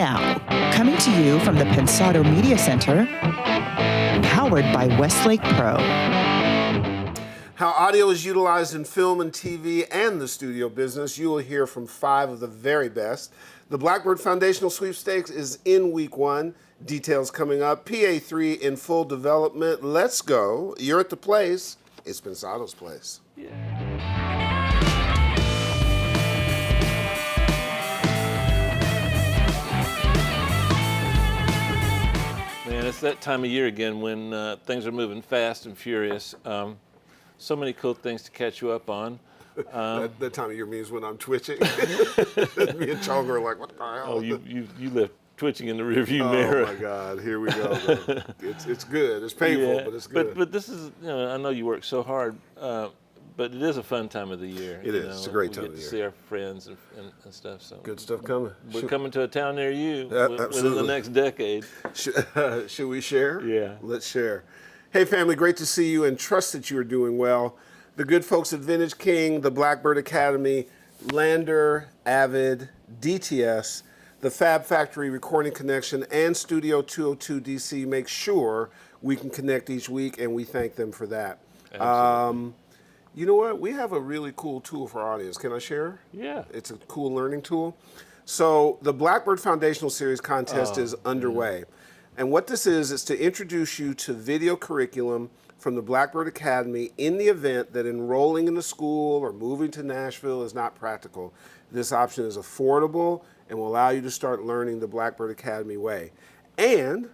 Now, coming to you from the Pensado Media Center, powered by Westlake Pro. How audio is utilized in film and TV and the studio business. You will hear from 5 of the very best. The Blackbird Foundational Sweepstakes is in week 1. Details coming up. PA3 in full development. Let's go. You're at the place. It's Pensado's place. Yeah. Man, it's that time of year again when things are moving fast and furious. So many cool things to catch you up on. That time of year means when I'm twitching. Me and Chonga are like, what the hell? Oh, you left twitching in the rearview mirror. Oh my God, here we go. It's good. It's painful, Yeah, but it's good. But this is, I know you work so hard, but it is a fun time of the year. It is. It's a great time of We the get to year. see our friends and stuff. So Good stuff coming. we're coming to a town near you within absolutely. the next decade. Should we share? Yeah. Let's share. Hey, family, great to see you and trust that you are doing well. The good folks at Vintage King, the Blackbird Academy, Lander, Avid, DTS, the Fab Factory Recording Connection, and Studio 202 DC make sure we can connect each week, and we thank them for that. Absolutely. You know what? We have a really cool tool for our audience. Can I share? Yeah. It's a cool learning tool. So the Blackbird Foundational Series contest is underway. And what this is to introduce you to video curriculum from the Blackbird Academy in the event that enrolling in the school or moving to Nashville is not practical. This option is affordable and will allow you to start learning the Blackbird Academy way. And,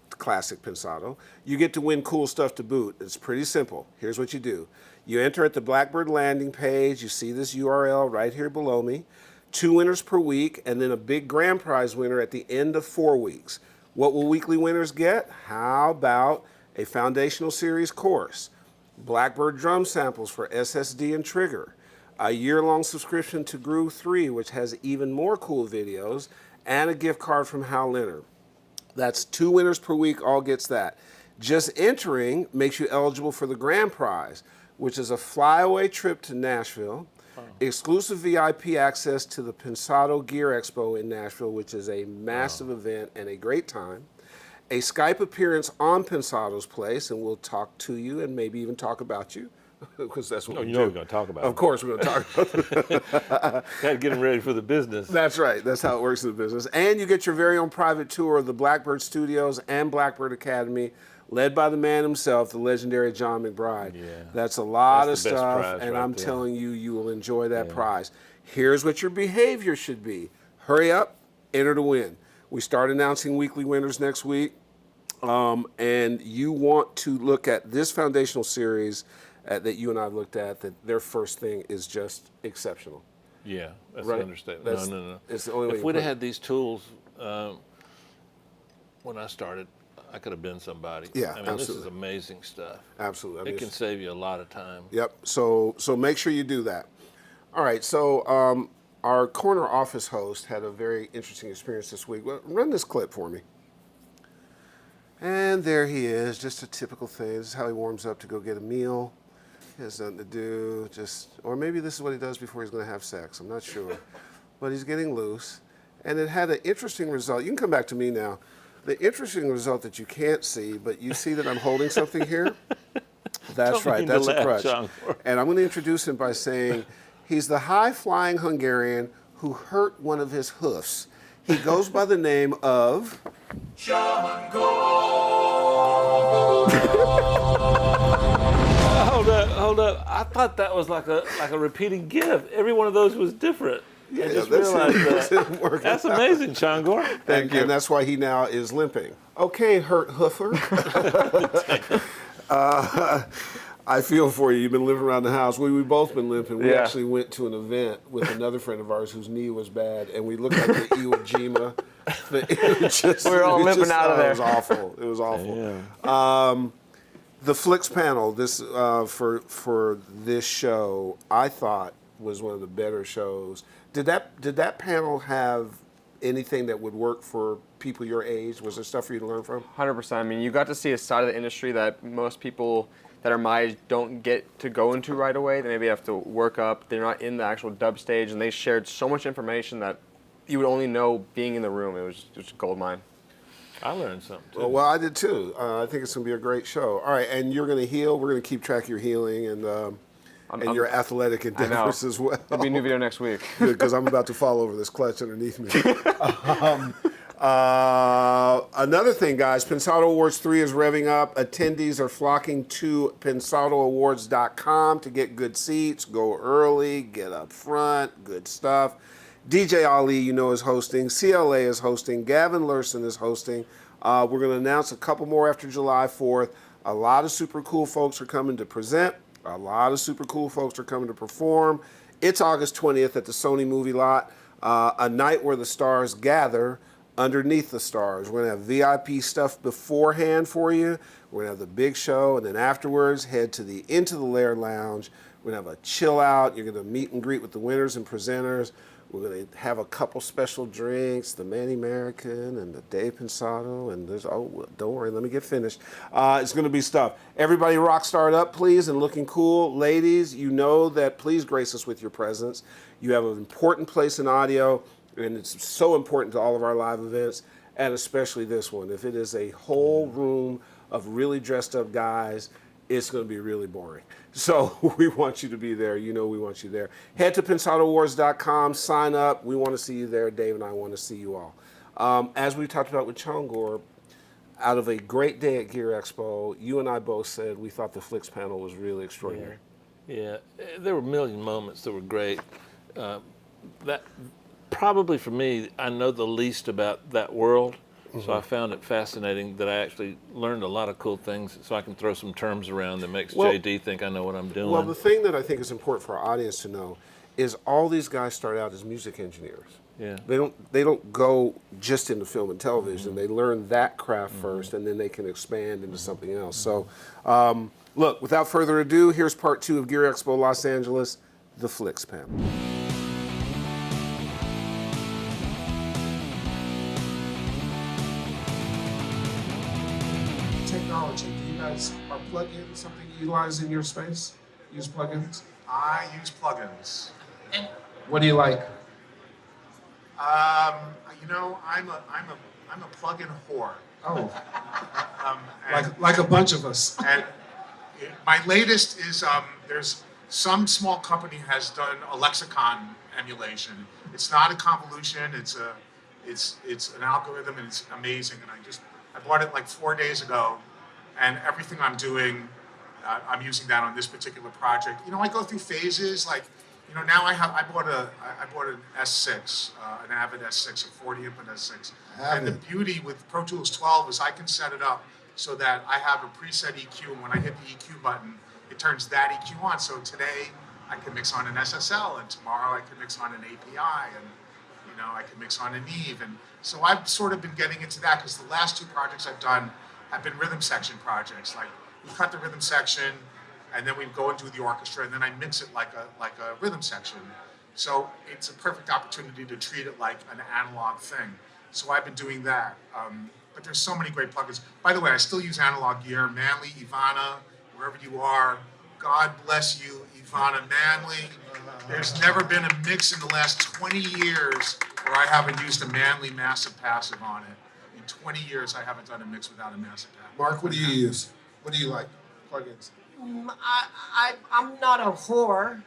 classic Pensado, you get to win cool stuff to boot. It's pretty simple. Here's what you do. You enter at the Blackbird landing page. You see this URL right here below me. 2 winners per week, and then a big grand prize winner at the end of 4 weeks. What will weekly winners get? How about a foundational series course, Blackbird drum samples for SSD and Trigger, a year-long subscription to Groove 3, which has even more cool videos, and a gift card from Hal Leonard. That's 2 winners per week, all gets that. Just entering makes you eligible for the grand prize, which is a flyaway trip to Nashville, exclusive VIP access to the Pensado Gear Expo in Nashville, which is a massive event and a great time, a Skype appearance on Pensado's place, and we'll talk to you and maybe even talk about you, because that's what we do. We're going to talk about it. Of course we're going to talk about it. Got to get them ready for the business. That's right. That's how it works in the business. And you get your very own private tour of the Blackbird Studios and Blackbird Academy, led by the man himself, the legendary John McBride. Yeah. That's a lot That's the of best stuff, prize and right I'm there. telling you, you will enjoy that prize. Here's what your behavior should be. Hurry up, enter to win. We start announcing weekly winners next week, and you want to look at this foundational series that you and I have looked at, that their first thing is just exceptional. Yeah, that's Right. an understatement. That's- No. it's the only way If you we'd put have it. had these tools when I started, I could have been somebody. Yeah, I mean, this is absolutely. amazing stuff. Absolutely. I mean, It can it's- save you a lot of time. Yep. So make sure you do that. All right. So our corner office host had a very interesting experience this week. Well, run this clip for me. And there he is, just a typical thing. This is how he warms up to go get a meal. He has nothing to do, or maybe this is what he does before he's going to have sex. I'm not sure. But he's getting loose. And it had an interesting result. You can come back to me now. The interesting result that you can't see, but you see that I'm holding something here? That's Don't right. mean to That's a laugh, crutch. John. And I'm going to introduce him by saying he's the high-flying Hungarian who hurt one of his hoofs. He goes by the name of... Hold up. I thought that was like a repeating gift. Every one of those was different. I just that's realized it. that. That's amazing, Changor. Thank you. And that's why he now is limping. Okay, hurt hoofer. I feel for you. You've been limping around the house. We've both been limping. We actually went to an event with another friend of ours whose knee was bad, and we looked like the Iwo Jima. We were all limping out of there. It was awful. It was awful. Yeah. The Flicks panel, this for this show, I thought was one of the better shows. Did that panel have anything that would work for people your age? Was there stuff for you to learn from? 100%. I mean, you got to see a side of the industry that most people that are my age don't get to go into right away. They maybe have to work up. They're not in the actual dub stage, and they shared so much information that you would only know being in the room. It was just a gold mine. I learned something too. Well, I did too. I think it's going to be a great show. All right, and you're going to heal. We're going to keep track of your healing and your athletic endeavors as well. There'll be a new video next week. Because I'm about to fall over this clutch underneath me. Another thing, guys, Pensado Awards 3 is revving up. Attendees are flocking to pensadoawards.com to get good seats, go early, get up front, good stuff. DJ Ali, you know, is hosting. CLA is hosting. Gavin Lurson is hosting. We're going to announce a couple more after July 4th. A lot of super cool folks are coming to present. A lot of super cool folks are coming to perform. It's August 20th at the Sony Movie Lot, a night where the stars gather underneath the stars. We're going to have VIP stuff beforehand for you. We're going to have the big show, and then afterwards, head to the Into the Lair Lounge. We're going to have a chill out. You're going to meet and greet with the winners and presenters. We're going to have a couple special drinks, the Manny American and the Dave Pensado, and there's, oh, don't worry, let me get finished. It's going to be stuff. Everybody rock star it up, please, and looking cool. Ladies, you know that please grace us with your presence. You have an important place in audio, and it's so important to all of our live events, and especially this one. If it is a whole room of really dressed up guys, it's going to be really boring. So we want you to be there. You know we want you there. Head to pensadoawards.com, sign up. We want to see you there. Dave and I want to see you all. As we talked about with Chongor, out of a great day at Gear Expo, you and I both said we thought the Flicks panel was really extraordinary. Yeah, there were a million moments that were great. That probably for me, I know the least about that world. So I found it fascinating that I actually learned a lot of cool things, so I can throw some terms around that makes JD think I know what I'm doing. Well, the thing that I think is important for our audience to know is all these guys start out as music engineers. Yeah. They don't go just into film and television. They learn that craft first, and then they can expand into something else. So, look, without further ado, here's part 2 of Gear Expo Los Angeles, the Flicks panel. Technology. Do you guys are plugins something you utilize in your space? Use plugins? I use plugins. And What do you like? You know, I'm a plugin whore. Oh, And, like a bunch of us. and my latest is there's some small company has done a lexicon emulation. It's not a convolution. It's an algorithm, and it's amazing. And I bought it like 4 days ago, and everything I'm doing, I'm using that on this particular project. You know, I go through phases. Like, you know, now I bought an S6, an Avid S6, a 40 input S6. And the beauty with Pro Tools 12 is I can set it up so that I have a preset EQ, and when I hit the EQ button, it turns that EQ on. So today I can mix on an SSL, and tomorrow I can mix on an API, and you know, I can mix on a Neve. And so I've sort of been getting into that because the last 2 projects I've done have been rhythm section projects. Like, we cut the rhythm section, and then we go and do the orchestra, and then I mix it like a rhythm section. So it's a perfect opportunity to treat it like an analog thing. So I've been doing that. But there's so many great plugins. By the way, I still use analog gear. Manley, Ivana, wherever you are, God bless you, Ivana Manley. There's never been a mix in the last 20 years where I haven't used a Manley massive passive on it. In 20 years, I haven't done a mix without a massive passive. Mark, what do you use? What do you like? Plugins. I'm not a whore.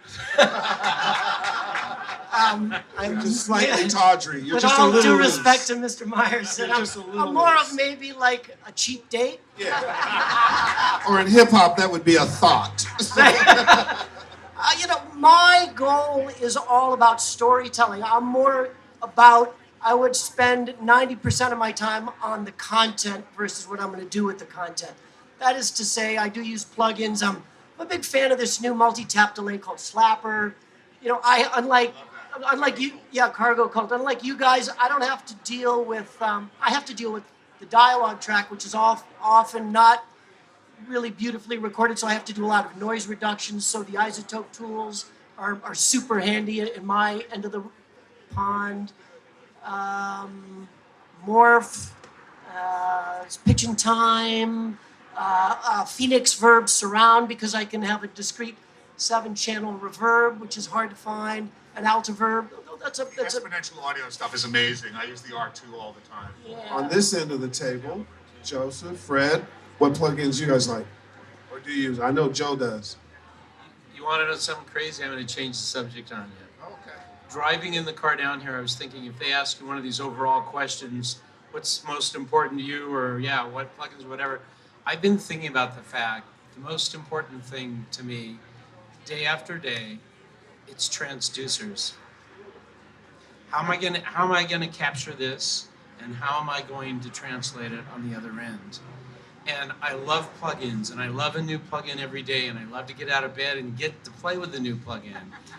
I'm Just slightly tawdry. You're with just a all little due loose. respect to Mr. Myers, You're just a little I'm more loose. of maybe like a cheap date. Yeah. Or in hip hop, that would be a thought. You know, my goal is all about storytelling. I'm more about, I would spend 90% of my time on the content versus what I'm going to do with the content. That is to say, I do use plugins. I'm a big fan of this new multi-tap delay called Slapper. You know, unlike you, Cargo Cult, unlike you guys, I don't have to deal with, I have to deal with the dialogue track, which is often not really beautifully recorded, so I have to do a lot of noise reductions, so the isotope tools are super handy in my end of the pond. Morph, pitch and time, Phoenix Verb Surround, because I can have a discrete 7-channel reverb, which is hard to find, an Altiverb. that's The a exponential audio stuff is amazing. I use the R2 all the time. On this end of the table, Joseph, Fred, what plugins you guys like? Or do you use? I know Joe does. You want to know something crazy? I'm going to change the subject on you. Okay. Driving in the car down here, I was thinking if they ask you one of these overall questions, what's most important to you, or yeah, what plugins, whatever. I've been thinking about the fact the most important thing to me, day after day, it's transducers. How am I gonna capture this, and how am I going to translate it on the other end? And I love plugins, and I love a new plugin every day, and I love to get out of bed and get to play with the new plugin.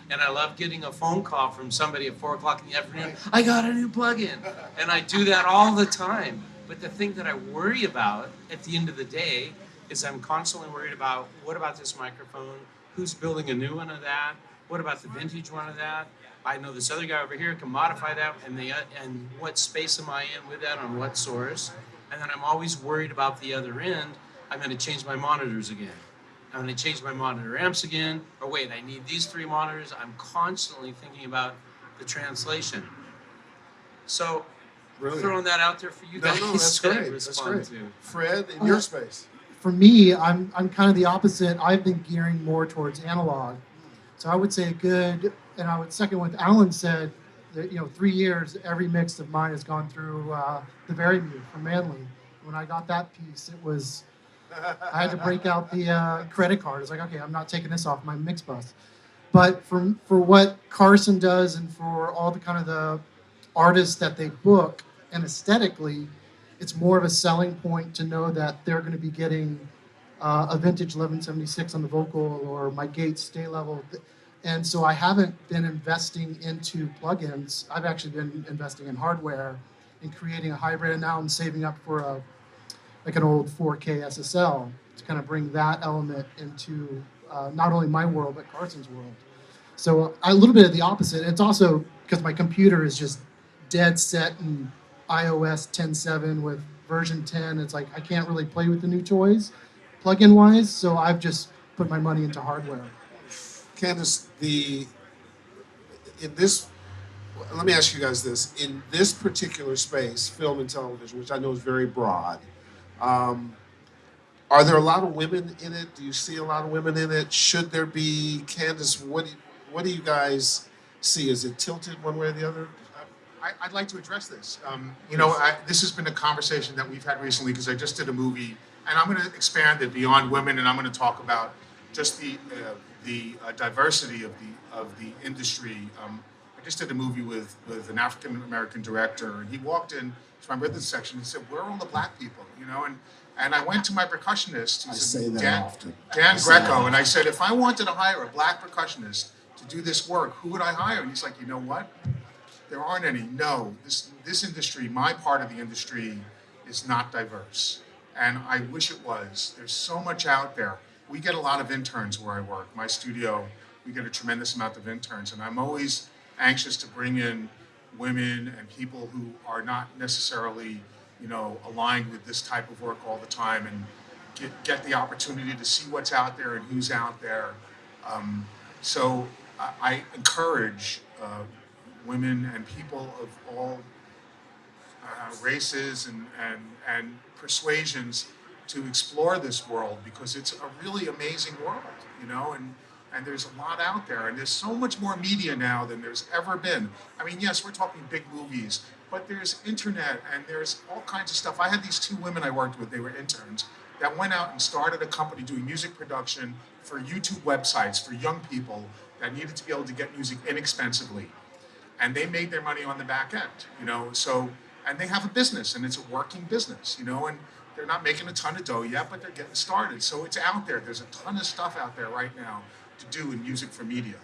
And I love getting a phone call from somebody at 4 o'clock in the afternoon, I got a new plugin. And I do that all the time. But the thing that I worry about at the end of the day is I'm constantly worried about, what about this microphone? Who's building a new one of that? What about the vintage one of that? I know this other guy over here can modify that, and what space am I in with that, on what source? And then I'm always worried about the other end. I'm going to change my monitors again. I'm going to change my monitor amps again. Or wait, I need these 3 monitors. I'm constantly thinking about the translation. So, Brilliant. throwing that out there for you guys That's to great. That's respond great. to. Fred, in your space. For me, I'm kind of the opposite. I've been gearing more towards analog. So I would say a good, and I would second what Alan said, that, 3 years, every mix of mine has gone through the Verimute from Manley. When I got that piece, I had to break out the credit card. It's like, okay, I'm not taking this off my mix bus. But for what Carson does, and for all the kind of the artists that they book, and aesthetically, it's more of a selling point to know that they're going to be getting a vintage 1176 on the vocal, or my gate stay level. And so I haven't been investing into plugins. I've actually been investing in hardware and creating a hybrid, and now I'm saving up for an old 4K SSL to kind of bring that element into not only my world, but Carson's world. So a little bit of the opposite. It's also because my computer is just dead set in iOS 10.7 with version 10. It's like I can't really play with the new toys plugin wise, so I've just put my money into hardware. Candace, let me ask you guys this. In this particular space, film and television, which I know is very broad, are there a lot of women in it? Do you see a lot of women in it? Should there be? Candace, what do you guys see? Is it tilted one way or the other? I'd like to address this. This has been a conversation that we've had recently because I just did a movie, and I'm going to expand it beyond women, and I'm going to talk about just the diversity of the industry. I just did a movie with an African American director, and he walked in to my rhythm section and said, "Where are all the black people?" And I went to my percussionist, who's Dan Greco, and I said, "If I wanted to hire a black percussionist to do this work, who would I hire?" And he's like, "You know what? There aren't any. No, this industry, my part of the industry, is not diverse, and I wish it was. There's so much out there. We get a lot of interns where I work. My studio, we get a tremendous amount of interns, and I'm always anxious to bring in women and people who are not necessarily, aligned with this type of work all the time, and get the opportunity to see what's out there and who's out there. So I encourage women and people of all races and persuasions to explore this world, because it's a really amazing world, and there's a lot out there, and there's so much more media now than there's ever been. I mean, yes, we're talking big movies, but there's internet and there's all kinds of stuff. I had these 2 women I worked with, they were interns, that went out and started a company doing music production for YouTube websites for young people that needed to be able to get music inexpensively. And they made their money on the back end, and they have a business, and it's a working business, and they're not making a ton of dough yet, but they're getting started. So it's out there. There's a ton of stuff out there right now to do in music for media.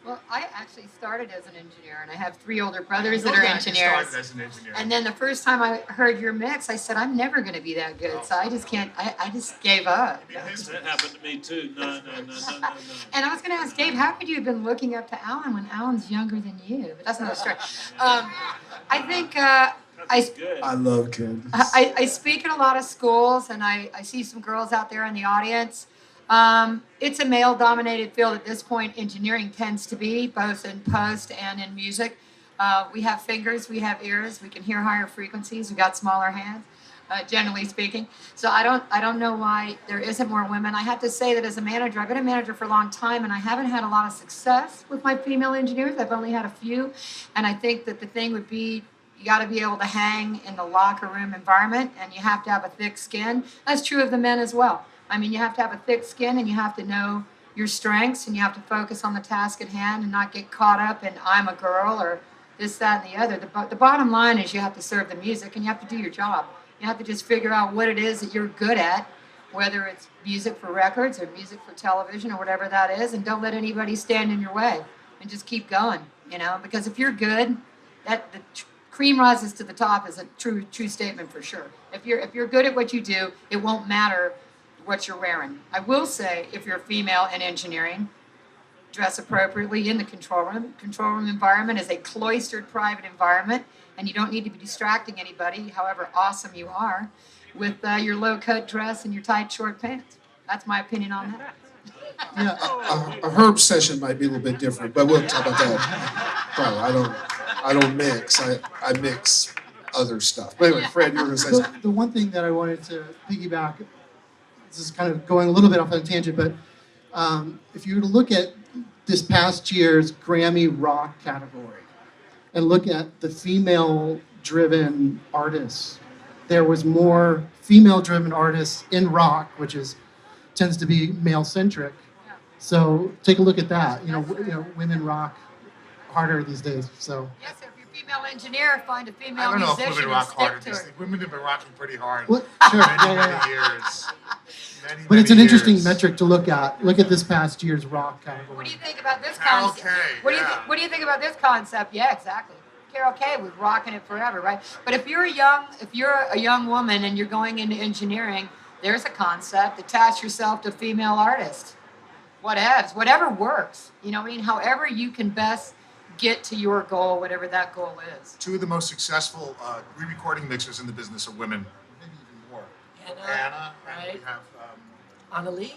Well, I actually started as an engineer, and I have 3 older brothers that are engineers. Started as an engineer. And then the first time I heard your mix, I said, I'm never going to be that good. So I just can't, I just gave up. That happened to me too. No. And I was going to ask Dave, how could you have been looking up to Alan when Alan's younger than you? But that's another story. I think I love Candace. I speak at a lot of schools, and I see some girls out there in the audience. It's a male-dominated field at this point. Engineering tends to be, both in post and in music. We have fingers, we have ears, we can hear higher frequencies, we got smaller hands, generally speaking. So I don't know why there isn't more women. I have to say that as a manager, I've been a manager for a long time, and I haven't had a lot of success with my female engineers. I've only had a few, and I think that the thing would be, you got to be able to hang in the locker room environment, and you have to have a thick skin. That's true of the men as well. I mean, you have to have a thick skin, and you have to know your strengths, and you have to focus on the task at hand and not get caught up in I'm a girl or this, that, and the other. The bottom line is you have to serve the music, and you have to do your job. You have to just figure out what it is that you're good at, whether it's music for records or music for television or whatever that is, and don't let anybody stand in your way, and just keep going, because if you're good, the cream rises to the top is a true statement for sure. If you're good at what you do, it won't matter what you're wearing. I will say, if you're a female in engineering, dress appropriately in the control room. Control room environment is a cloistered private environment, and you don't need to be distracting anybody, however awesome you are, with your low-cut dress and your tight short pants. That's my opinion on that. Yeah, a herb session might be a little bit different, but we'll talk about that. Probably, I don't mix. I mix other stuff. But anyway, Fred, you were going to say something. The one thing that I wanted to piggyback, this is kind of going a little bit off on a tangent, but if you were to look at this past year's Grammy Rock category and look at the female-driven artists, there was more female-driven artists in rock, which tends to be male-centric. So take a look at that. Women rock harder these days. So. Yes, if you're a female engineer, find a female I don't know musician if women rock harder. and stick to it. Women have been rocking pretty hard Well, for sure. many years. But it's an interesting years. metric to look at. Look at this past year's rock category. What do you think about this Carol concept? Kay, What do you think about this concept? Yeah, exactly. Carol Kay was rocking it forever, right? But if you're a young woman and you're going into engineering, there's a concept. Attach yourself to female artists. Whatever works. However you can best get to your goal, whatever that goal is. Two of the most successful re-recording mixers in the business are women. Maybe even more. Anna, and we have Annalie?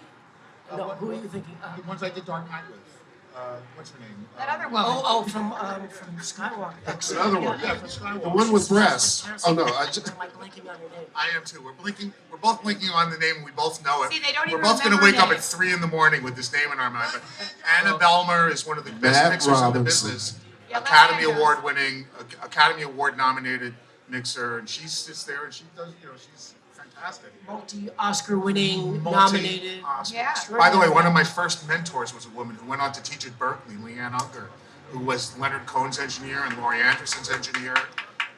No, who are you thinking? the ones I did Dark Knight with. What's her name? That other woman. From Skywalker. The other one. Yeah, from Skywalker. The one with breasts. Oh no, I just. I'm like blanking on your name. I am too. We're both blinking on the name, and we both know it. See, they don't We're even both going to remember wake up at names. 3 a.m. with this name in our mind. But Anna Belmer is one of the best Matt mixers in the Robinson. business. Yeah, Academy Matt Award winning, Academy Award nominated mixer, and she sits there and she does. She's fantastic. Multi-Oscar winning, nominated. Multi-Oscar. Yeah. By the way, one of my first mentors was a woman who went on to teach at Berkeley, Leanne Unger, who was Leonard Cohen's engineer and Laurie Anderson's engineer.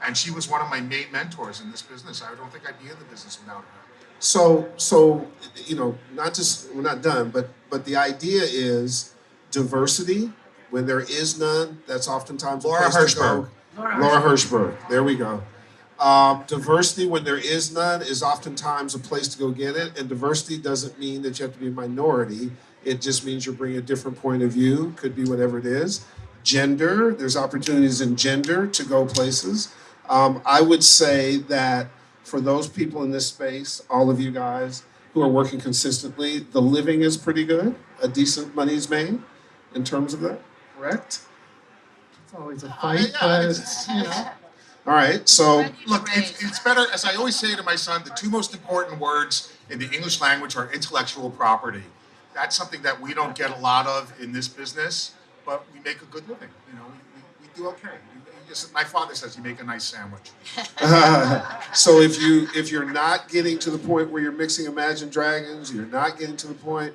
And she was one of my main mentors in this business. I don't think I'd be in the business without her. So not just, we're not done, but the idea is diversity. When there is none, that's oftentimes Laura a place to go. Hirschberg. Laura Hirschberg. There we go. Diversity, when there is none, is oftentimes a place to go get it. And diversity doesn't mean that you have to be a minority. It just means you're bringing a different point of view. Could be whatever it is. Gender, there's opportunities in gender to go places. I would say that for those people in this space, all of you guys who are working consistently, the living is pretty good. A decent money is made in terms of that, correct? It's always a fight, but it's, All right, so Look, it's better, as I always say to my son, the two most important words in the English language are intellectual property. That's something that we don't get a lot of in this business, but we make a good living. We do okay. My father says you make a nice sandwich. so if you're not getting to the point where you're mixing Imagine Dragons, you're not getting to the point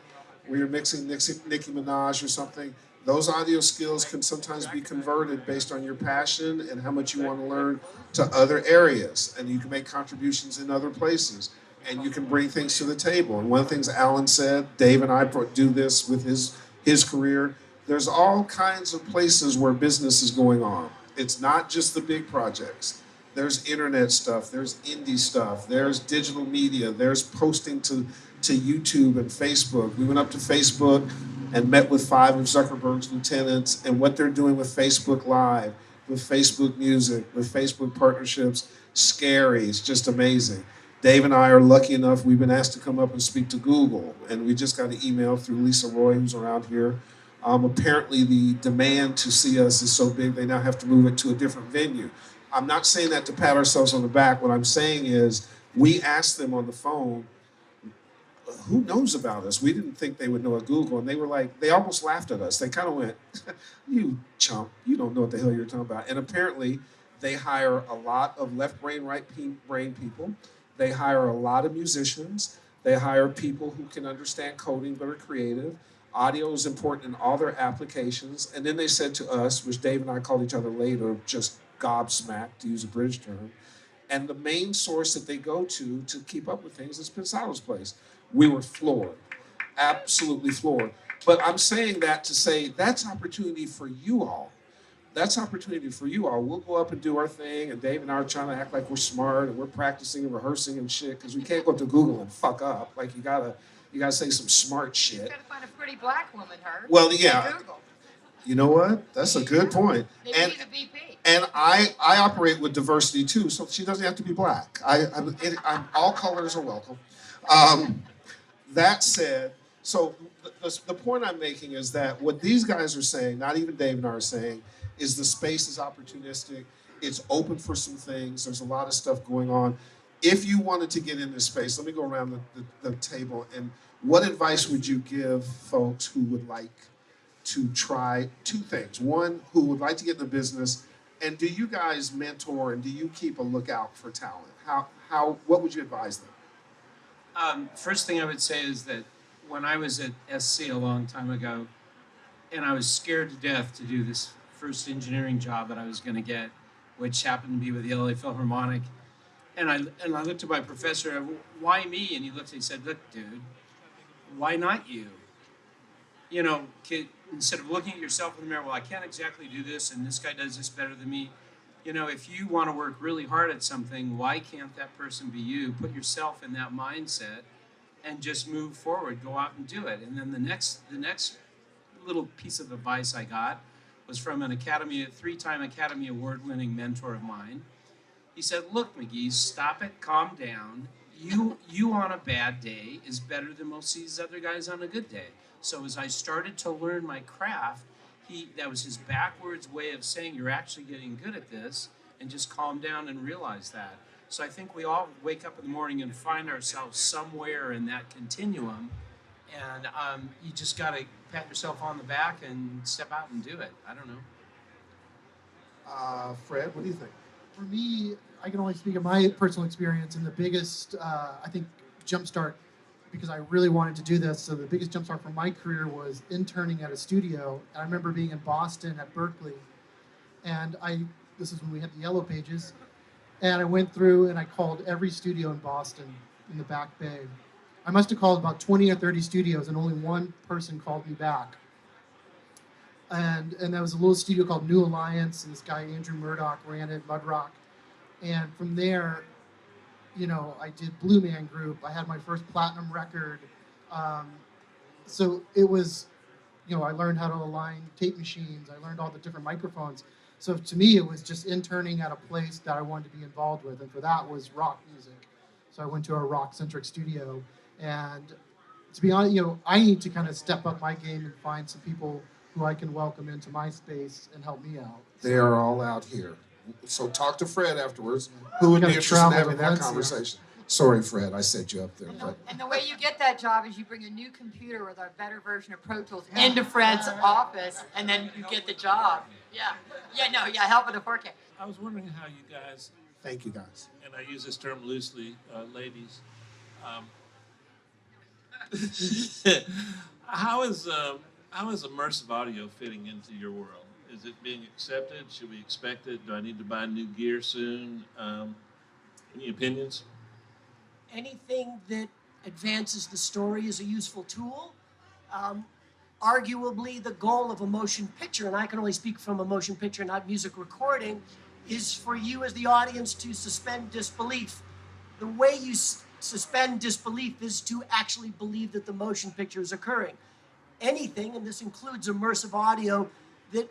where you're mixing Nicki Minaj or something, those audio skills can sometimes be converted based on your passion and how much you want to learn to other areas. And you can make contributions in other places. And you can bring things to the table. And one of the things Alan said, Dave and I do this with his career, there's all kinds of places where business is going on. It's not just the big projects. There's internet stuff, there's indie stuff, there's digital media, there's posting to YouTube and Facebook. We went up to Facebook and met with 5 of Zuckerberg's lieutenants, and what they're doing with Facebook Live, with Facebook Music, with Facebook partnerships, scary. It's just amazing. Dave and I are lucky enough, we've been asked to come up and speak to Google, and we just got an email through Lisa Roy, who's around here, Apparently, the demand to see us is so big they now have to move it to a different venue. I'm not saying that to pat ourselves on the back. What I'm saying is we asked them on the phone, who knows about us? We didn't think they would know at Google. And they were like, they almost laughed at us. They kind of went, you chump, you don't know what the hell you're talking about. And apparently they hire a lot of left brain, right brain people. They hire a lot of musicians. They hire people who can understand coding but are creative. Audio is important in all their applications. And then they said to us, which Dave and I called each other later, just gobsmacked, to use a British term, and the main source that they go to keep up with things is Pensado's place. We were floored, absolutely floored. But I'm saying that to say that's opportunity for you all. That's opportunity for you all. We'll go up and do our thing, and Dave and I are trying to act like we're smart and we're practicing and rehearsing and shit, because we can't go up to Google and fuck up. Like you gotta say some smart shit. You gotta find a pretty black woman, Herb. Well, yeah. Google. You know what? That's a good point. Maybe And he's a VP. and I operate with diversity too, so she doesn't have to be black. I'm all colors are welcome. That said, so the point I'm making is that what these guys are saying, not even Dave and I are saying, is the space is opportunistic. It's open for some things. There's a lot of stuff going on. If you wanted to get in this space, let me go around the table. And what advice would you give folks who would like to try two things? One, who would like to get in the business, and do you guys mentor and do you keep a lookout for talent? What would you advise them? First thing I would say is that when I was at SC a long time ago, and I was scared to death to do this first engineering job that I was going to get, which happened to be with the LA Philharmonic, and I looked at my professor, why me? And he looked and he said, look, dude, why not you? You know, instead of looking at yourself in the mirror, well, I can't exactly do this, and this guy does this better than me. You know, if you want to work really hard at something, why can't that person be you? Put yourself in that mindset and just move forward, go out and do it. And then the next little piece of advice I got was from a three-time Academy Award-winning mentor of mine. He said, look, McGee, stop it, calm down. You on a bad day is better than most of these other guys on a good day. So as I started to learn my craft, that was his backwards way of saying you're actually getting good at this, and just calm down and realize that. So I think we all wake up in the morning and find ourselves somewhere in that continuum, and you just got to pat yourself on the back and step out and do it. I don't know. Fred, what do you think? For me, I can only speak of my personal experience, and the biggest, I think, jumpstart, because I really wanted to do this, so the biggest jumpstart for my career was interning at a studio. And I remember being in Boston at Berkeley, and this is when we had the Yellow Pages, and I went through and I called every studio in Boston in the Back Bay. I must have called about 20 or 30 studios, and only one person called me back. And there was a little studio called New Alliance, and this guy, Andrew Murdoch, ran it, Mudrock. And from there, you know, I did Blue Man Group. I had my first platinum record. So it was, you know, I learned how to align tape machines. I learned all the different microphones. So to me, it was just interning at a place that I wanted to be involved with. And for that was rock music. So I went to a rock-centric studio. And to be honest, you know, I need to kind of step up my game and find some people who I can welcome into my space and help me out. They are all out here. So talk to Fred afterwards, who would be interested in having that conversation. Sorry, Fred, I set you up there. And the way you get that job is you bring a new computer with our better version of Pro Tools into Fred's office, and then you get the job. Help with the forecast. I was wondering how you guys, Thank you, guys. and I use this term loosely, ladies, how is immersive audio fitting into your world? Is it being accepted? Should we expect it? Do I need to buy new gear soon? Any opinions? Anything that advances the story is a useful tool. Arguably, the goal of a motion picture, and I can only speak from a motion picture, not music recording, is for you as the audience to suspend disbelief. The way you suspend disbelief is to actually believe that the motion picture is occurring. Anything, and this includes immersive audio, that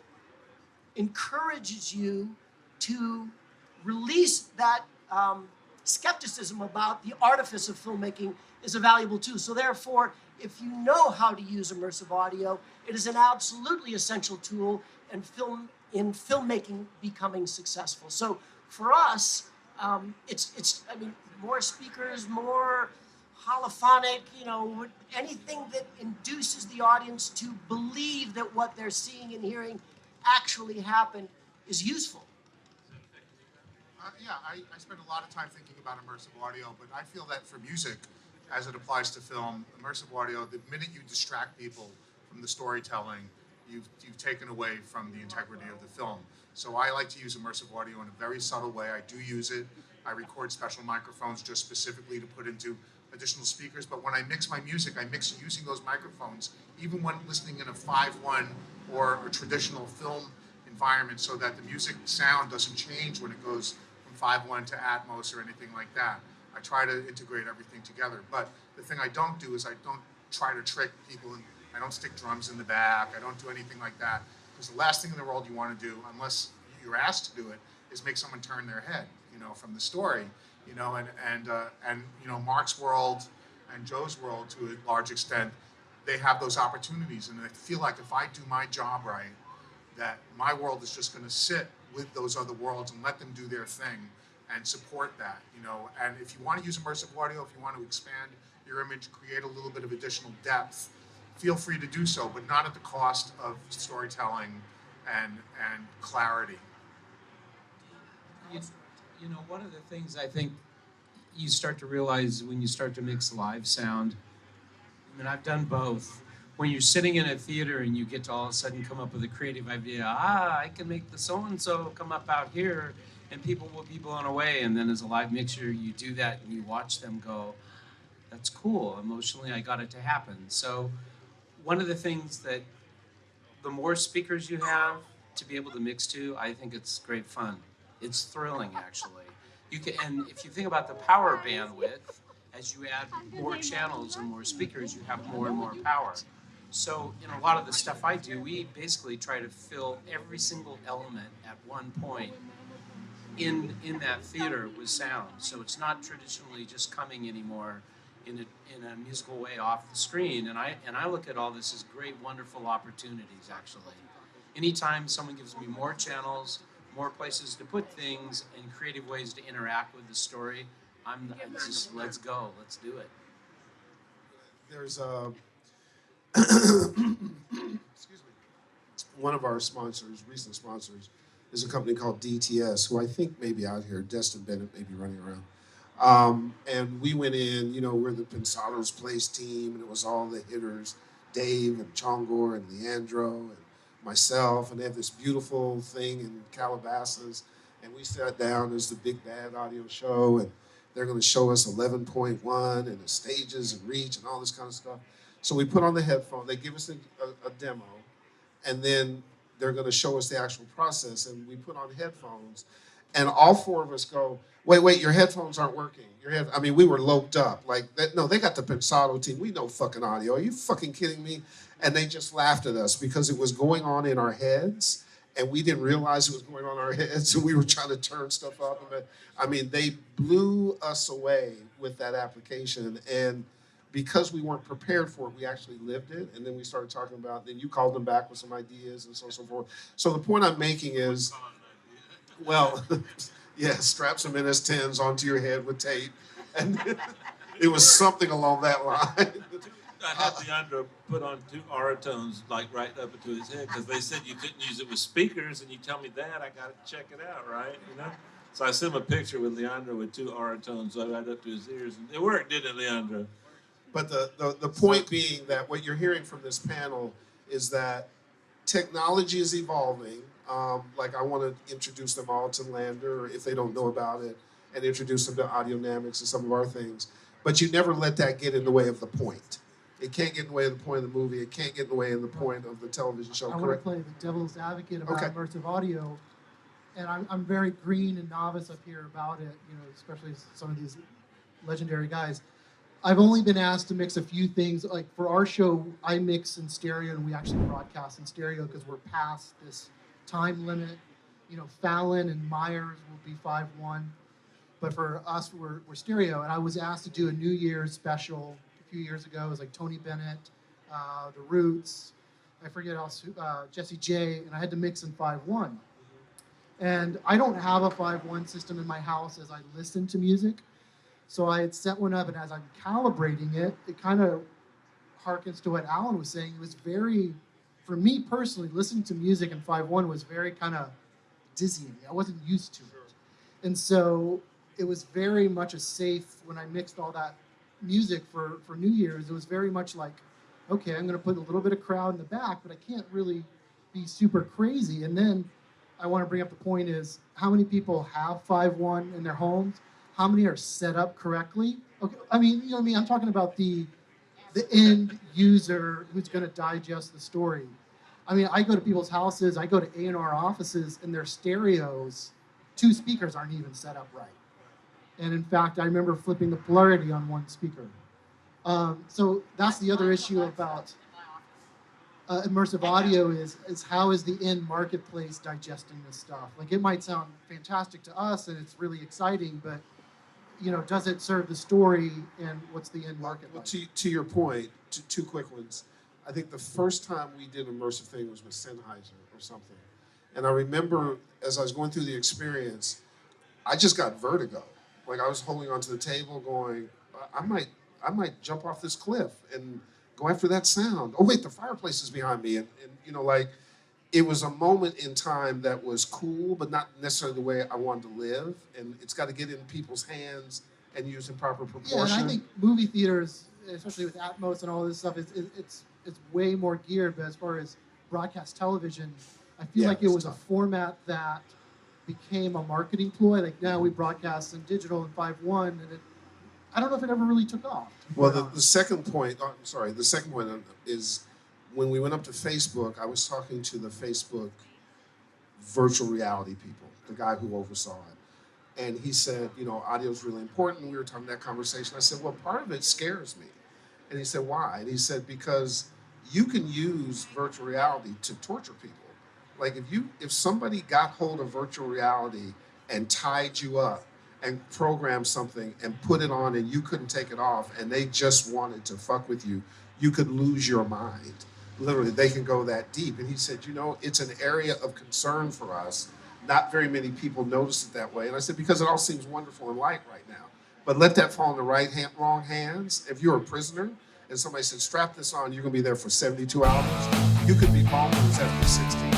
encourages you to release that skepticism about the artifice of filmmaking is a valuable tool. So therefore, if you know how to use immersive audio, it is an absolutely essential tool in filmmaking becoming successful. So for us, I mean, more speakers, more holophonic, anything that induces the audience to believe that what they're seeing and hearing actually happened is useful. Yeah, I spend a lot of time thinking about immersive audio, but I feel that for music, as it applies to film, immersive audio, the minute you distract people from the storytelling, you've taken away from the integrity of the film. So I like to use immersive audio in a very subtle way. I do use it. I record special microphones just specifically to put into additional speakers, but when I mix my music, I mix using those microphones, even when listening in a 5.1 or a traditional film environment, so that the music sound doesn't change when it goes from 5.1 to Atmos or anything like that. I try to integrate everything together, but the thing I don't do is I don't try to trick people, and I don't stick drums in the back, I don't do anything like that, because the last thing in the world you want to do, unless you're asked to do it, is make someone turn their head, from the story, and Mark's world and Joe's world, to a large extent, they have those opportunities, and I feel like if I do my job right, that my world is just going to sit with those other worlds and let them do their thing and support that, and if you want to use immersive audio, if you want to expand your image, create a little bit of additional depth, feel free to do so, but not at the cost of storytelling and clarity. One of the things I think you start to realize when you start to mix live sound, I've done both. When you're sitting in a theater and you get to all of a sudden come up with a creative idea, I can make the so-and-so come up out here and people will be blown away. And then as a live mixer, you do that and you watch them go, that's cool. Emotionally, I got it to happen. So one of the things that the more speakers you have to be able to mix to, I think it's great fun. It's thrilling, actually. And if you think about the power bandwidth, as you add more channels and more speakers, you have more and more power. So in a lot of the stuff I do, we basically try to fill every single element at one point in that theater with sound. So it's not traditionally just coming anymore in a musical way off the screen. And I look at all this as great, wonderful opportunities, actually. Anytime someone gives me more channels, more places to put things, and creative ways to interact with the story, I'm just, let's go, let's do it. There's excuse me, one of our sponsors, recent sponsors, is a company called DTS, who I think may be out here. Destin Bennett may be running around. And we went in, we're the Pensado's Place team, and it was all the hitters, Dave and Chongor and Leandro and myself, and they have this beautiful thing in Calabasas, and we sat down as the big bad audio show, and they're going to show us 11.1 and the stages and reach and all this kind of stuff. So we put on the headphone, they give us a demo, and then they're going to show us the actual process, and we put on headphones, and all four of us go, wait, your headphones aren't working. We were loped up. No, they got the Pensado team. We know fucking audio. Are you fucking kidding me? And they just laughed at us because it was going on in our heads, and we didn't realize it was going on in our heads, and we were trying to turn stuff up. They blew us away with that application, and because we weren't prepared for it, we actually lived it, and then we started talking about, then you called them back with some ideas and so on and so forth. So the point I'm making is, strap some NS10s onto your head with tape, and it was something along that line. I had Leandro put on 2 Aratones right up into his head because they said you couldn't use it with speakers, and you tell me that, I got to check it out, right? So I sent him a picture with Leandro with 2 Aratones right up to his ears, and it worked, didn't it, Leandro? But the point being that what you're hearing from this panel is that technology is evolving. I want to introduce them all to Lander, if they don't know about it, and introduce them to Audionamics and some of our things. But you never let that get in the way of the point. It can't get in the way of the point of the movie. It can't get in the way of the point of the television show. I want to play the devil's advocate about immersive audio, and I'm very green and novice up here about it. Especially some of these legendary guys. I've only been asked to mix a few things. Like for our show, I mix in stereo, and we actually broadcast in stereo because we're past this time limit. Fallon and Myers will be 5.1. but for us, we're stereo. And I was asked to do a New Year's special a few years ago. It was like Tony Bennett, The Roots, I forget else, Jesse J, and I had to mix in 5.1. And I don't have a 5.1 system in my house as I listen to music. So I had set one up, and as I'm calibrating it, it kind of harkens to what Alan was saying. It was very, for me personally, listening to music in 5.1 was very kind of dizzying. I wasn't used to it. And so it was very much a safe, when I mixed all that music for New Year's, it was very much like, okay, I'm going to put a little bit of crowd in the back, but I can't really be super crazy. And then I want to bring up the point is, how many people have 5.1 in their homes? How many are set up correctly? Okay, I mean, you know what I mean? I'm talking about the end user who's going to digest the story. I mean, I go to people's houses, I go to A&R offices, and their stereos, 2 speakers aren't even set up right. And in fact, I remember flipping the polarity on one speaker. So that's the other issue about immersive audio is how is the end marketplace digesting this stuff? Like, it might sound fantastic to us and it's really exciting, but you know, does it serve the story and what's the end market like? Well, to your point, 2 quick ones. I think the first time we did an immersive thing was with Sennheiser or something. And I remember as I was going through the experience, I just got vertigo. Like, I was holding onto the table going, I might jump off this cliff and go after that sound. Oh wait, the fireplace is behind me. And you know, like, it was a moment in time that was cool, but not necessarily the way I wanted to live. And it's got to get in people's hands and used in proper proportion. Yeah, and I think movie theaters, especially with Atmos and all this stuff, it's way more geared. But as far as broadcast television, I feel like it was tough. A format that became a marketing ploy. Like, now we broadcast in digital in 5.1, and I don't know if it ever really took off. Well, the second point, the second point is when we went up to Facebook, I was talking to the Facebook virtual reality people, the guy who oversaw it. And he said, you know, audio is really important. We were talking that conversation. I said, well, part of it scares me. And he said, why? And he said, because you can use virtual reality to torture people. Like, if somebody got hold of virtual reality and tied you up and programmed something and put it on and you couldn't take it off and they just wanted to fuck with you, you could lose your mind. Literally, they can go that deep. And he said, you know, it's an area of concern for us. Not very many people notice it that way. And I said, because it all seems wonderful and light right now. But let that fall in the wrong hands. If you're a prisoner and somebody said, strap this on, you're going to be there for 72 hours, you could be bonkers after 16.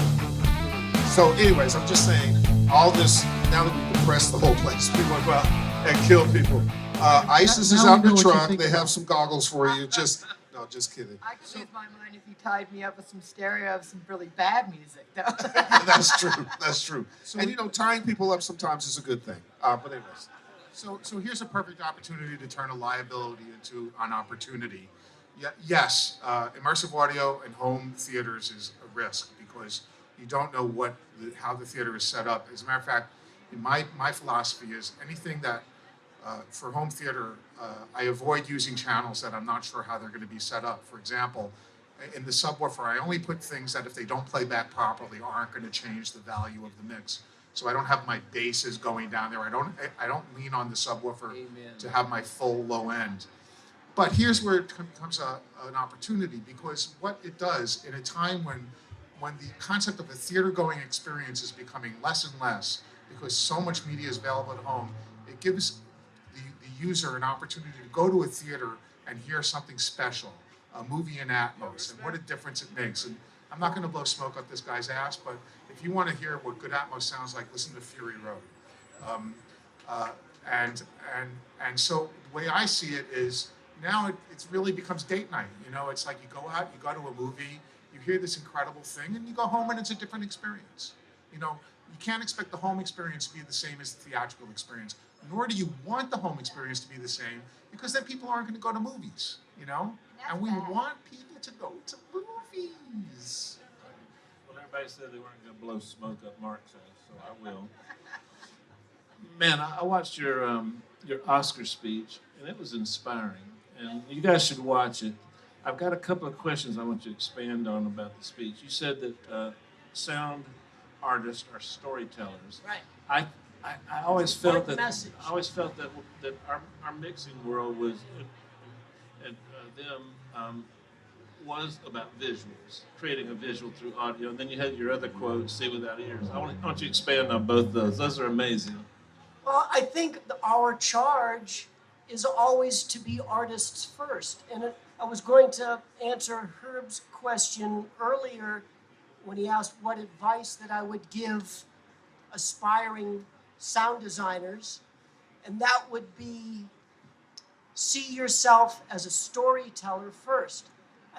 So anyways, I'm just saying, all this, now that we've depressed the whole place, we want to go out and kill people. ISIS is out in the truck. They have some goggles for you. No, just kidding. I could lose my mind if you tied me up with some stereo of some really bad music, though. That's true. That's true. So, and you know, tying people up sometimes is a good thing. But anyways. So here's a perfect opportunity to turn a liability into an opportunity. Yes, immersive audio in home theaters is a risk because you don't know how the theater is set up. As a matter of fact, my philosophy is anything that for home theater, I avoid using channels that I'm not sure how they're going to be set up. For example, in the subwoofer, I only put things that if they don't play back properly aren't going to change the value of the mix. So I don't have my basses going down there. I don't lean on the subwoofer to have my full low end. But here's where it becomes an opportunity, because what it does in a time when the concept of a theater-going experience is becoming less and less, because so much media is available at home, it gives the user an opportunity to go to a theater and hear something special, a movie in Atmos, and what a difference it makes. And I'm not going to blow smoke up this guy's ass, but if you want to hear what good Atmos sounds like, listen to Fury Road. And so the way I see it is now it really becomes date night. You know, it's like you go out, you go to a movie, you hear this incredible thing, and you go home and it's a different experience. You know, you can't expect the home experience to be the same as the theatrical experience, nor do you want the home experience to be the same, because then people aren't going to go to movies, you know? And we want people to go to movies. Well, everybody said they weren't going to blow smoke up Mark's ass, so I will. Man, I watched your Oscar speech, and it was inspiring. And you guys should watch it. I've got a couple of questions I want you to expand on about the speech. You said that sound artists are storytellers. Right. I always felt Important that message. I always felt that our mixing world was and them was about visuals, creating a visual through audio. And then you had your other quote, "See without ears." I want you to expand on both those. Those are amazing. Well, I think our charge is always to be artists first. And I was going to answer Herb's question earlier when he asked what advice that I would give aspiring sound designers. And that would be see yourself as a storyteller first.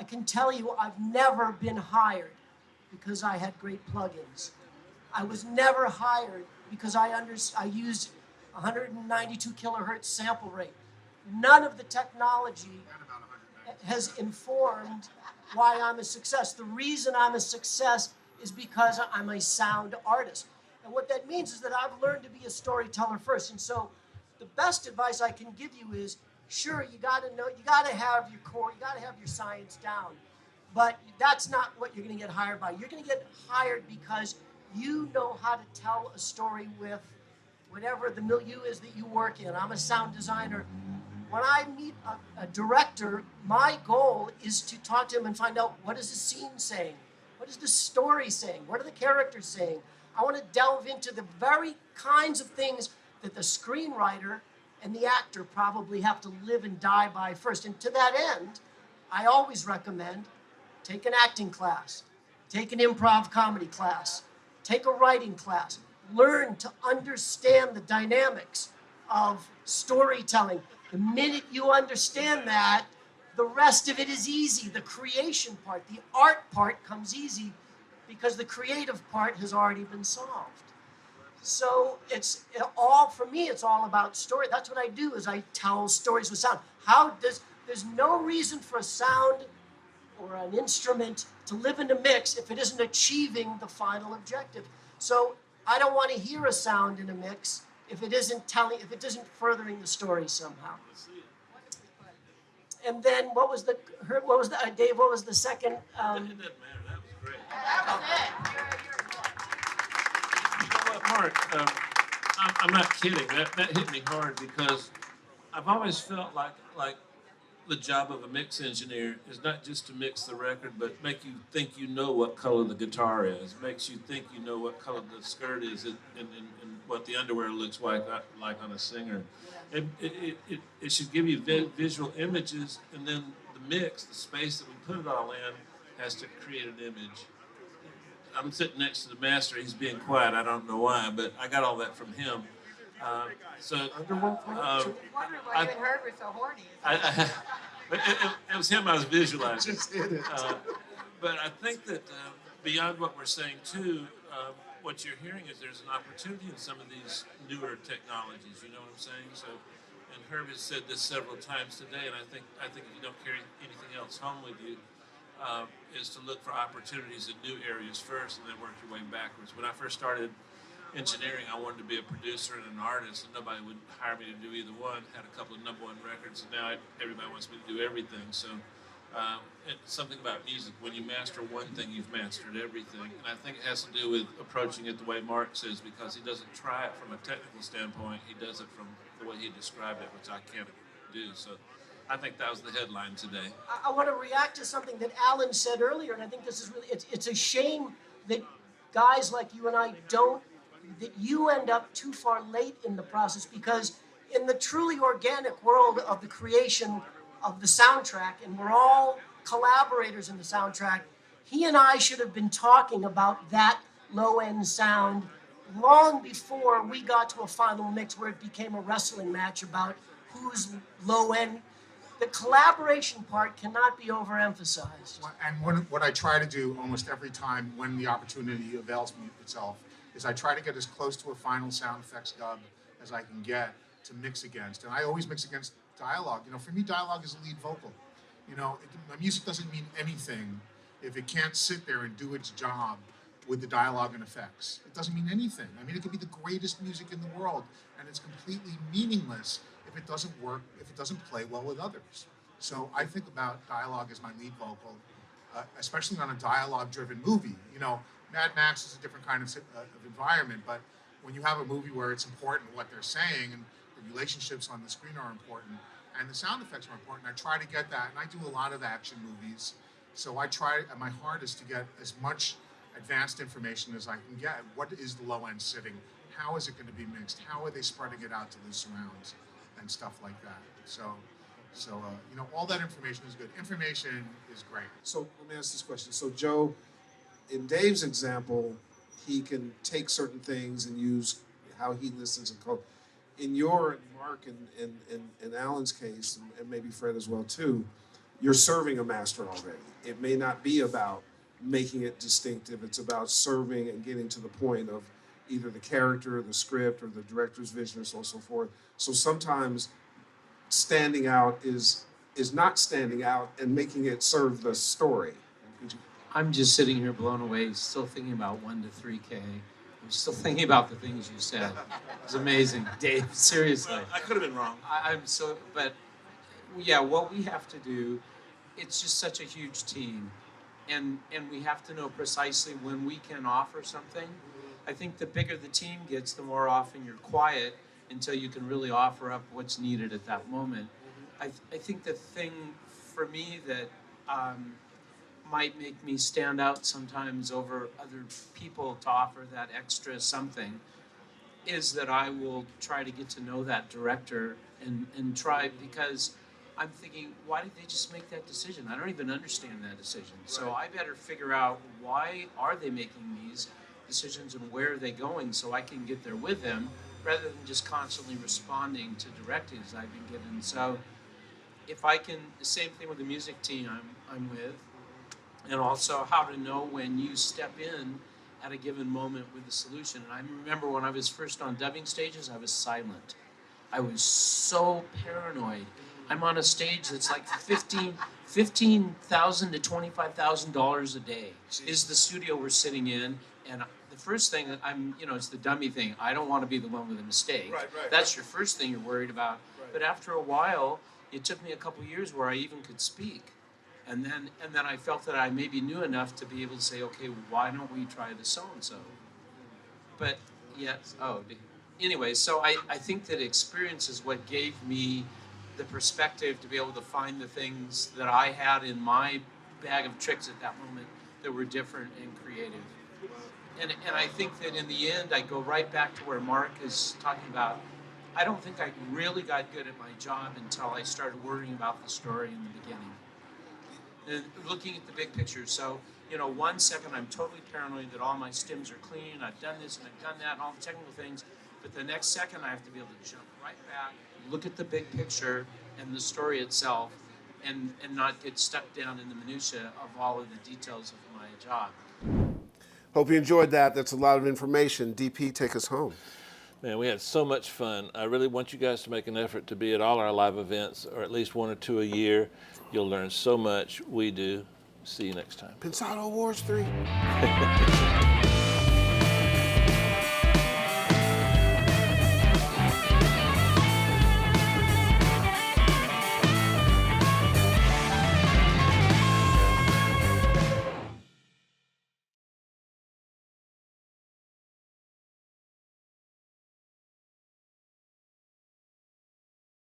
I can tell you I've never been hired because I had great plugins. I was never hired because I used 192 kilohertz sample rate. None of the technology has informed why I'm a success. The reason I'm a success is because I'm a sound artist. And what that means is that I've learned to be a storyteller first. And so the best advice I can give you is, sure, you gotta know, you gotta have your core, you gotta have your science down. But that's not what you're gonna get hired by. You're gonna get hired because you know how to tell a story with whatever the milieu is that you work in. I'm a sound designer. When I meet a director, my goal is to talk to him and find out, what is the scene saying? What is the story saying? What are the characters saying? I want to delve into the very kinds of things that the screenwriter and the actor probably have to live and die by first. And to that end, I always recommend take an acting class, take an improv comedy class, take a writing class, learn to understand the dynamics of storytelling. The minute you understand that, the rest of it is easy. The creation part, the art part comes easy because the creative part has already been solved. So it's all, for me, it's all about story. That's what I do, is I tell stories with sound. There's no reason for a sound or an instrument to live in a mix if it isn't achieving the final objective. So I don't want to hear a sound in a mix if it isn't furthering the story somehow. And then Dave, what was the second? It doesn't matter. That was great. You know what, Mark? I'm not kidding. That hit me hard because I've always felt like the job of a mix engineer is not just to mix the record, but make you think you know what color the guitar is, makes you think you know what color the skirt is, and what the underwear looks like on a singer. It should give you visual images, and then the mix, the space that we put it all in, has to create an image. I'm sitting next to the master. He's being quiet. I don't know why, but I got all that from him. So Wondering why you and Herb are so horny. It was him I was visualizing. Just hit it. But I think that beyond what we're saying too, what you're hearing is there's an opportunity in some of these newer technologies. You know what I'm saying? So, and Herb has said this several times today, and I think if you don't carry anything else home with you, is to look for opportunities in new areas first, and then work your way backwards. When I first started engineering, I wanted to be a producer and an artist, and nobody would hire me to do either one. Had a couple of #1 records, and now everybody wants me to do everything. So it's something about music. When you master one thing, you've mastered everything. And I think it has to do with approaching it the way Mark says, because he doesn't try it from a technical standpoint. He does it from the way he described it, which I can't do. So I think that was the headline today. I want to react to something that Alan said earlier, and I think this is really, it's a shame that guys like you and I that you end up too far late in the process, because in the truly organic world of the creation of the soundtrack, and we're all collaborators in the soundtrack, he and I should have been talking about that low-end sound long before we got to a final mix where it became a wrestling match about who's low-end. The collaboration part cannot be overemphasized. And what I try to do almost every time when the opportunity avails itself is I try to get as close to a final sound effects dub as I can get to mix against. And I always mix against dialogue. You know, for me, dialogue is a lead vocal. You know, my music doesn't mean anything if it can't sit there and do its job with the dialogue and effects. It doesn't mean anything. I mean, it could be the greatest music in the world, and it's completely meaningless if it doesn't work, if it doesn't play well with others. So I think about dialogue as my lead vocal, especially on a dialogue-driven movie. You know, Mad Max is a different kind of environment, but when you have a movie where it's important what they're saying and the relationships on the screen are important and the sound effects are important, I try to get that. And I do a lot of action movies, so I try at my hardest to get as much advanced information as I can get. What is the low end sitting? How is it going to be mixed? How are they spreading it out to the surrounds and stuff like that? So you know, all that information is good. Information is great. So let me ask this question. So Joe, in Dave's example, he can take certain things and use how he listens and call. In your and Mark and Alan's case, and maybe Fred as well too, you're serving a master already. It may not be about making it distinctive. It's about serving and getting to the point of either the character, the script, or the director's vision, or so on and so forth. So sometimes standing out is not standing out and making it serve the story. I'm just sitting here blown away, still thinking about 1 to 3K. I'm still thinking about the things you said. It's amazing, Dave. Seriously. I could have been wrong. I'm so, but yeah, what we have to do, it's just such a huge team, and we have to know precisely when we can offer something. I think the bigger the team gets, the more often you're quiet until you can really offer up what's needed at that moment. I think the thing for me that might make me stand out sometimes over other people to offer that extra something is that I will try to get to know that director and try, because I'm thinking, why did they just make that decision? I don't even understand that decision. So I better figure out why are they making these decisions and where are they going so I can get there with them rather than just constantly responding to directives I've been given. So if I can, the same thing with the music team I'm with, and also how to know when you step in at a given moment with a solution. And I remember when I was first on dubbing stages, I was silent. I was so paranoid. I'm on a stage that's like $15,000 to $25,000 a day is the studio we're sitting in. And the first thing it's the dummy thing. I don't want to be the one with a mistake. Right. That's your first thing you're worried about. Right. But after a while, it took me a couple years where I even could speak. And then I felt that I maybe knew enough to be able to say, okay, why don't we try the so-and-so? But anyway, so I think that experience is what gave me the perspective to be able to find the things that I had in my bag of tricks at that moment that were different and creative. And I think that in the end, I go right back to where Mark is talking about. I don't think I really got good at my job until I started worrying about the story in the beginning. And looking at the big picture. So, 1 second I'm totally paranoid that all my stims are clean, I've done this and I've done that, and all the technical things. But the next second I have to be able to jump right back, look at the big picture and the story itself, and not get stuck down in the minutia of all of the details of my job. Hope you enjoyed that. That's a lot of information. DP, take us home. Man, we had so much fun. I really want you guys to make an effort to be at all our live events, or at least 1 or 2 a year. You'll learn so much. We do. See you next time. Pensado Awards 3.